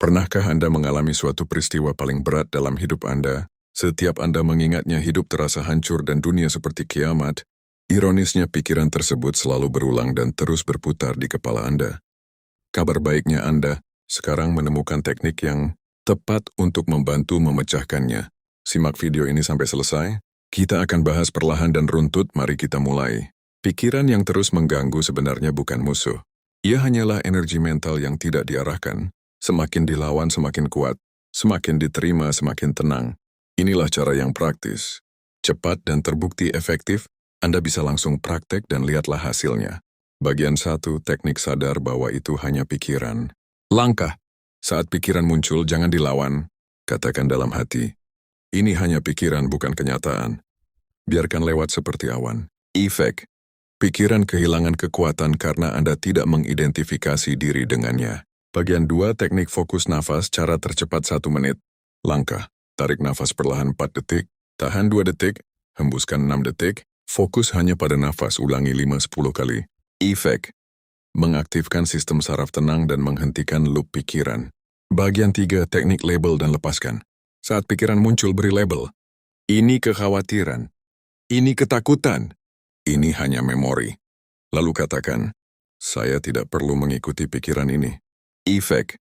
Pernahkah Anda mengalami suatu peristiwa paling berat dalam hidup Anda? Setiap Anda mengingatnya, hidup terasa hancur dan dunia seperti kiamat. Ironisnya, pikiran tersebut selalu berulang dan terus berputar di kepala Anda. Kabar baiknya, Anda sekarang menemukan teknik yang tepat untuk membantu memecahkannya. Simak video ini sampai selesai. Kita akan bahas perlahan dan runtut, mari kita mulai. Pikiran yang terus mengganggu sebenarnya bukan musuh. Ia hanyalah energi mental yang tidak diarahkan. Semakin dilawan semakin kuat, semakin diterima semakin tenang. Inilah cara yang praktis, cepat dan terbukti efektif. Anda bisa langsung praktek dan lihatlah hasilnya. Bagian 1, teknik sadar bahwa itu hanya pikiran. Langkah, saat pikiran muncul jangan dilawan. Katakan dalam hati, ini hanya pikiran bukan kenyataan. Biarkan lewat seperti awan. Efek, pikiran kehilangan kekuatan karena Anda tidak mengidentifikasi diri dengannya. Bagian 2, teknik fokus nafas, cara tercepat 1 menit. Langkah, tarik nafas perlahan 4 detik, tahan 2 detik, hembuskan 6 detik, fokus hanya pada nafas, ulangi 5-10 kali. Efek, mengaktifkan sistem saraf tenang dan menghentikan loop pikiran. Bagian 3, teknik label dan lepaskan. Saat pikiran muncul, beri label. Ini kekhawatiran, ini ketakutan, ini hanya memori. Lalu katakan, saya tidak perlu mengikuti pikiran ini. Efek,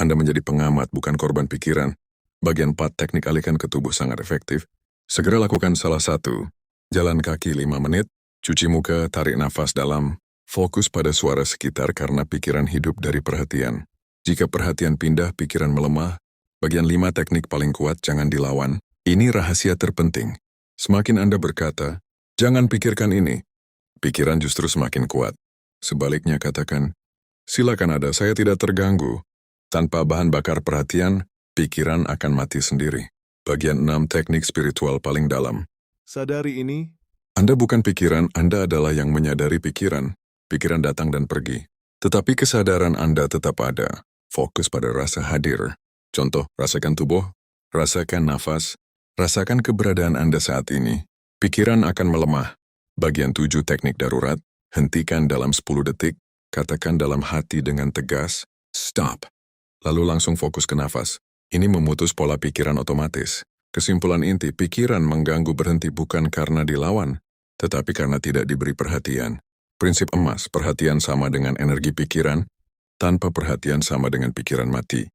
Anda menjadi pengamat bukan korban pikiran. Bagian 4, teknik alihkan ke tubuh sangat efektif. Segera lakukan salah satu. Jalan kaki 5 menit, cuci muka, tarik nafas dalam, fokus pada suara sekitar karena pikiran hidup dari perhatian. Jika perhatian pindah, pikiran melemah. Bagian 5, teknik paling kuat, jangan dilawan. Ini rahasia terpenting. Semakin Anda berkata, jangan pikirkan ini, pikiran justru semakin kuat. Sebaliknya katakan, silakan ada, saya tidak terganggu. Tanpa bahan bakar perhatian, pikiran akan mati sendiri. Bagian 6, teknik spiritual paling dalam. Sadari ini. Anda bukan pikiran, Anda adalah yang menyadari pikiran. Pikiran datang dan pergi. Tetapi kesadaran Anda tetap ada. Fokus pada rasa hadir. Contoh, rasakan tubuh, rasakan nafas, rasakan keberadaan Anda saat ini. Pikiran akan melemah. Bagian 7, teknik darurat. Hentikan dalam 10 detik. Katakan dalam hati dengan tegas, stop. Lalu langsung fokus ke nafas. Ini memutus pola pikiran otomatis. Kesimpulan inti, pikiran mengganggu berhenti bukan karena dilawan, tetapi karena tidak diberi perhatian. Prinsip emas, perhatian sama dengan energi pikiran, tanpa perhatian sama dengan pikiran mati.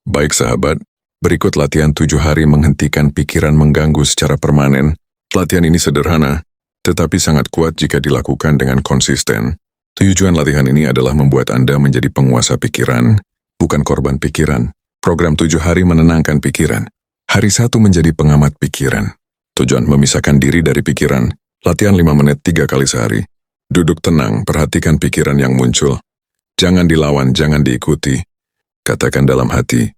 Baik sahabat, berikut latihan 7 hari menghentikan pikiran mengganggu secara permanen. Latihan ini sederhana, tetapi sangat kuat jika dilakukan dengan konsisten. Tujuan latihan ini adalah membuat Anda menjadi penguasa pikiran, bukan korban pikiran. Program 7 hari menenangkan pikiran. Hari 1 menjadi pengamat pikiran. Tujuan memisahkan diri dari pikiran. Latihan 5 menit 3 kali sehari. Duduk tenang, perhatikan pikiran yang muncul. Jangan dilawan, jangan diikuti. Katakan dalam hati,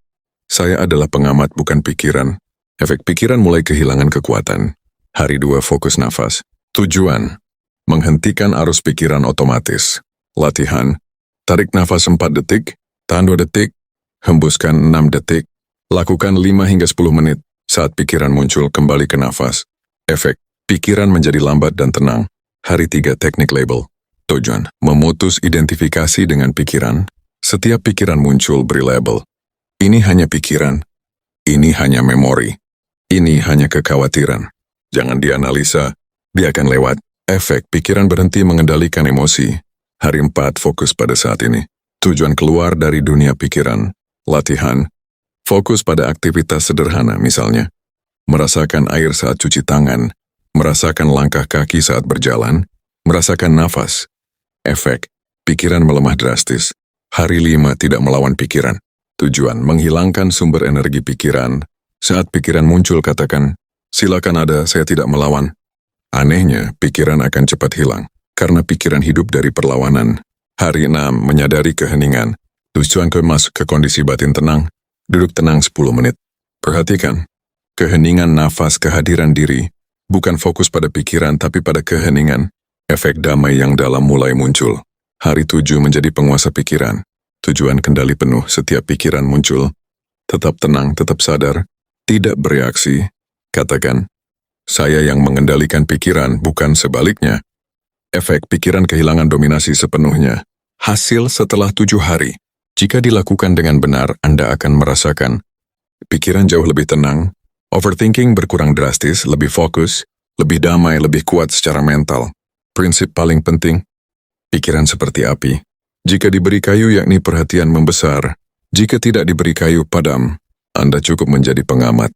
saya adalah pengamat bukan pikiran. Efek pikiran mulai kehilangan kekuatan. Hari 2, fokus nafas. Tujuan, menghentikan arus pikiran otomatis. Latihan, tarik nafas 4 detik, tahan 2 detik, hembuskan 6 detik. Lakukan 5 hingga 10 menit. Saat pikiran muncul, kembali ke nafas. Efek, pikiran menjadi lambat dan tenang. Hari 3, teknik label. Tujuan, memutus identifikasi dengan pikiran. Setiap pikiran muncul, beri label. Ini hanya pikiran. Ini hanya memori. Ini hanya kekhawatiran. Jangan dianalisa, biarkan lewat. Efek, pikiran berhenti mengendalikan emosi. Hari 4, fokus pada saat ini. Tujuan keluar dari dunia pikiran. Latihan, fokus pada aktivitas sederhana misalnya. Merasakan air saat cuci tangan, merasakan langkah kaki saat berjalan, merasakan nafas. Efek, pikiran melemah drastis. Hari 5, tidak melawan pikiran. Tujuan, menghilangkan sumber energi pikiran. Saat pikiran muncul katakan, silakan ada, saya tidak melawan. Anehnya, pikiran akan cepat hilang, karena pikiran hidup dari perlawanan. Hari 6, menyadari keheningan. Tujuan masuk ke kondisi batin tenang. Duduk tenang 10 menit. Perhatikan, keheningan nafas, kehadiran diri. Bukan fokus pada pikiran, tapi pada keheningan. Efek damai yang dalam mulai muncul. Hari 7, menjadi penguasa pikiran. Tujuan kendali penuh, setiap pikiran muncul. Tetap tenang, tetap sadar. Tidak bereaksi. Katakan, saya yang mengendalikan pikiran, bukan sebaliknya. Efek pikiran kehilangan dominasi sepenuhnya. Hasil setelah 7 hari. Jika dilakukan dengan benar, Anda akan merasakan pikiran jauh lebih tenang, overthinking berkurang drastis, lebih fokus, lebih damai, lebih kuat secara mental. Prinsip paling penting, pikiran seperti api. Jika diberi kayu yakni perhatian membesar, jika tidak diberi kayu padam, Anda cukup menjadi pengamat.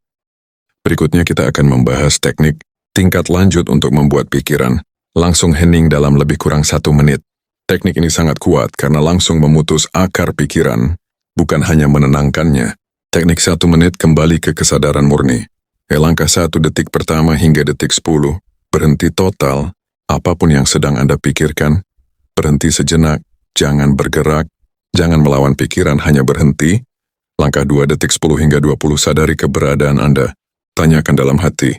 Berikutnya kita akan membahas teknik tingkat lanjut untuk membuat pikiran langsung hening dalam lebih kurang 1 menit. Teknik ini sangat kuat karena langsung memutus akar pikiran, bukan hanya menenangkannya. Teknik 1 menit kembali ke kesadaran murni. Langkah 1 detik pertama hingga detik 10, berhenti total, apapun yang sedang Anda pikirkan, berhenti sejenak, jangan bergerak, jangan melawan pikiran, hanya berhenti. Langkah 2 detik 10 hingga 20, sadari keberadaan Anda. Tanyakan dalam hati,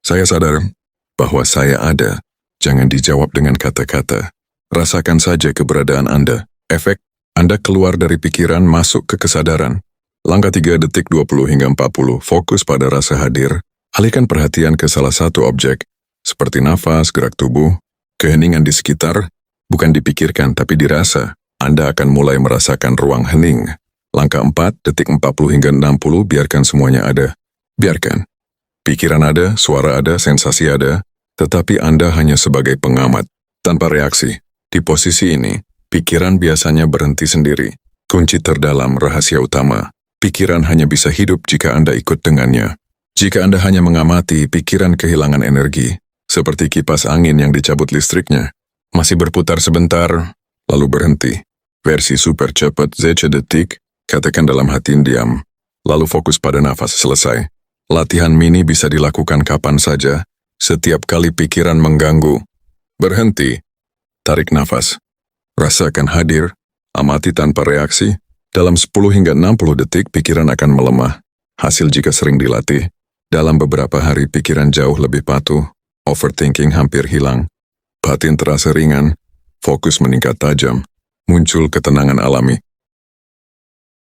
saya sadar bahwa saya ada. Jangan dijawab dengan kata-kata. Rasakan saja keberadaan Anda. Efek, Anda keluar dari pikiran masuk ke kesadaran. Langkah 3 detik 20 hingga 40, fokus pada rasa hadir. Alihkan perhatian ke salah satu objek, seperti nafas, gerak tubuh, keheningan di sekitar, bukan dipikirkan tapi dirasa. Anda akan mulai merasakan ruang hening. Langkah 4 detik 40 hingga 60, biarkan semuanya ada. Biarkan. Pikiran ada, suara ada, sensasi ada, tetapi Anda hanya sebagai pengamat, tanpa reaksi. Di posisi ini, pikiran biasanya berhenti sendiri. Kunci terdalam rahasia utama, pikiran hanya bisa hidup jika Anda ikut dengannya. Jika Anda hanya mengamati, pikiran kehilangan energi, seperti kipas angin yang dicabut listriknya. Masih berputar sebentar, lalu berhenti. Versi super cepat ZC detik, katakan dalam hati diam, lalu fokus pada nafas, selesai. Latihan mini bisa dilakukan kapan saja, setiap kali pikiran mengganggu. Berhenti, tarik nafas, rasakan hadir, amati tanpa reaksi. Dalam 10 hingga 60 detik pikiran akan melemah. Hasil jika sering dilatih, dalam beberapa hari pikiran jauh lebih patuh, overthinking hampir hilang, batin terasa ringan, fokus meningkat tajam, muncul ketenangan alami.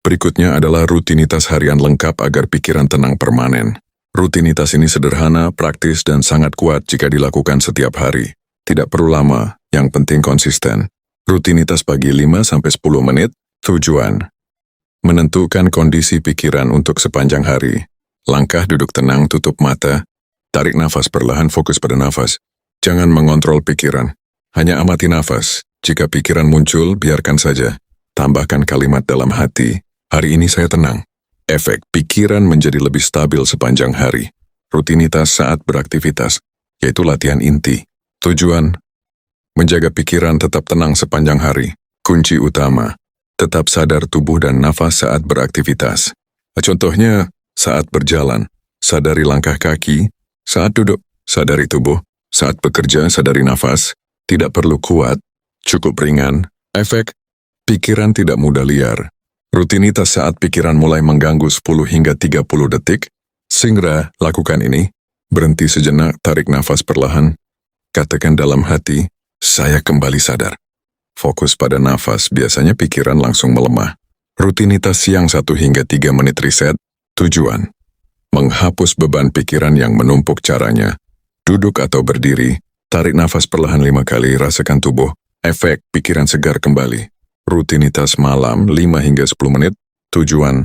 Berikutnya adalah rutinitas harian lengkap agar pikiran tenang permanen. Rutinitas ini sederhana, praktis, dan sangat kuat jika dilakukan setiap hari. Tidak perlu lama, yang penting konsisten. Rutinitas pagi 5-10 menit, tujuan. Menentukan kondisi pikiran untuk sepanjang hari. Langkah duduk tenang, tutup mata, tarik nafas perlahan, fokus pada nafas. Jangan mengontrol pikiran, hanya amati nafas. Jika pikiran muncul, biarkan saja. Tambahkan kalimat dalam hati. Hari ini saya tenang. Efek pikiran menjadi lebih stabil sepanjang hari. Rutinitas saat beraktivitas, yaitu latihan inti. Tujuan, menjaga pikiran tetap tenang sepanjang hari. Kunci utama, tetap sadar tubuh dan nafas saat beraktivitas. Contohnya, saat berjalan, sadari langkah kaki. Saat duduk, sadari tubuh. Saat bekerja, sadari nafas. Tidak perlu kuat, cukup ringan. Efek, pikiran tidak mudah liar. Rutinitas saat pikiran mulai mengganggu 10 hingga 30 detik, segera lakukan ini. Berhenti sejenak, tarik nafas perlahan. Katakan dalam hati, saya kembali sadar. Fokus pada nafas, biasanya pikiran langsung melemah. Rutinitas siang 1 hingga 3 menit reset. Tujuan, menghapus beban pikiran yang menumpuk. Caranya, duduk atau berdiri, tarik nafas perlahan 5 kali, rasakan tubuh. Efek, pikiran segar kembali. Rutinitas malam 5 hingga 10 menit. Tujuan,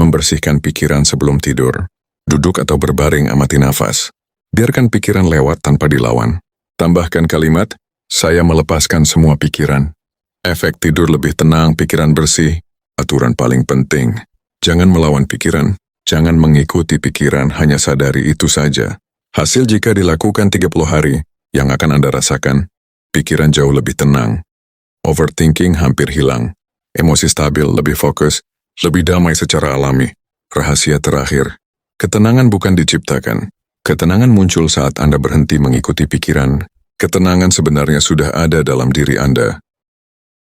membersihkan pikiran sebelum tidur. Duduk atau berbaring, amati nafas. Biarkan pikiran lewat tanpa dilawan. Tambahkan kalimat, saya melepaskan semua pikiran. Efek tidur lebih tenang, pikiran bersih. Aturan paling penting, jangan melawan pikiran. Jangan mengikuti pikiran, hanya sadari itu saja. Hasil jika dilakukan 30 hari, yang akan Anda rasakan, pikiran jauh lebih tenang. Overthinking hampir hilang. Emosi stabil, lebih fokus, lebih damai secara alami. Rahasia terakhir, ketenangan bukan diciptakan. Ketenangan muncul saat Anda berhenti mengikuti pikiran. Ketenangan sebenarnya sudah ada dalam diri Anda.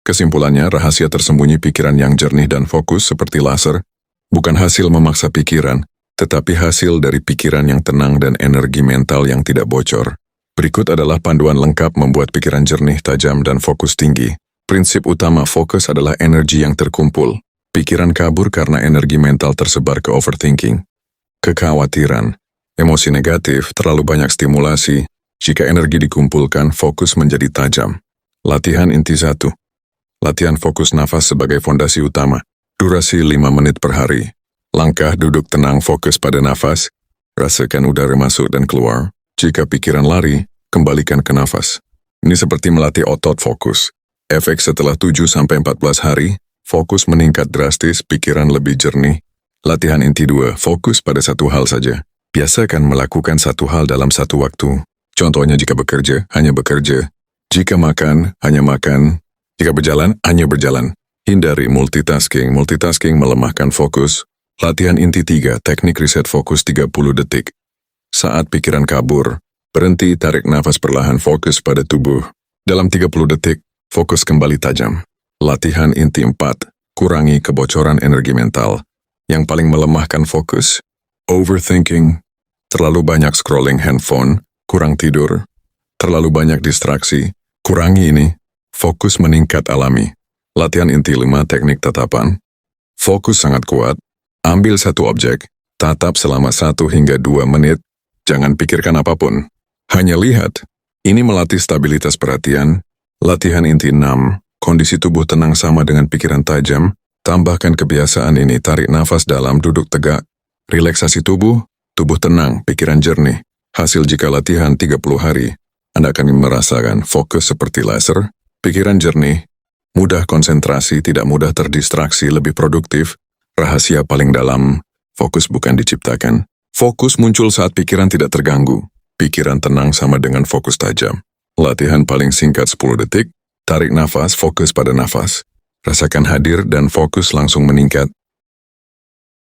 Kesimpulannya, rahasia tersembunyi pikiran yang jernih dan fokus seperti laser, bukan hasil memaksa pikiran, tetapi hasil dari pikiran yang tenang dan energi mental yang tidak bocor. Berikut adalah panduan lengkap membuat pikiran jernih, tajam, dan fokus tinggi. Prinsip utama fokus adalah energi yang terkumpul. Pikiran kabur karena energi mental tersebar ke overthinking, kekhawatiran, emosi negatif, terlalu banyak stimulasi. Jika energi dikumpulkan, fokus menjadi tajam. Latihan inti 1. Latihan fokus nafas sebagai fondasi utama. Durasi 5 menit per hari. Langkah duduk tenang fokus pada nafas. Rasakan udara masuk dan keluar. Jika pikiran lari, kembalikan ke nafas. Ini seperti melatih otot fokus. Efek setelah 7-14 hari, fokus meningkat drastis, pikiran lebih jernih. Latihan inti 2, fokus pada satu hal saja. Biasakan melakukan satu hal dalam satu waktu. Contohnya jika bekerja, hanya bekerja. Jika makan, hanya makan. Jika berjalan, hanya berjalan. Hindari multitasking. Multitasking melemahkan fokus. Latihan inti 3, teknik riset fokus 30 detik. Saat pikiran kabur, berhenti, tarik nafas perlahan, fokus pada tubuh. Dalam 30 detik, fokus kembali tajam. Latihan inti 4, kurangi kebocoran energi mental. Yang paling melemahkan fokus, overthinking, terlalu banyak scrolling handphone, kurang tidur, terlalu banyak distraksi. Kurangi ini, fokus meningkat alami. Latihan inti 5, teknik tatapan. Fokus sangat kuat, ambil satu objek, tatap selama 1 hingga 2 menit, jangan pikirkan apapun. Hanya lihat, ini melatih stabilitas perhatian. Latihan inti 6, kondisi tubuh tenang sama dengan pikiran tajam. Tambahkan kebiasaan ini, tarik nafas dalam, duduk tegak. Relaksasi tubuh, tubuh tenang, pikiran jernih. Hasil jika latihan 30 hari, Anda akan merasakan fokus seperti laser, pikiran jernih, mudah konsentrasi, tidak mudah terdistraksi, lebih produktif. Rahasia paling dalam, fokus bukan diciptakan. Fokus muncul saat pikiran tidak terganggu. Pikiran tenang sama dengan fokus tajam. Latihan paling singkat 10 detik, tarik nafas, fokus pada nafas. Rasakan hadir dan fokus langsung meningkat.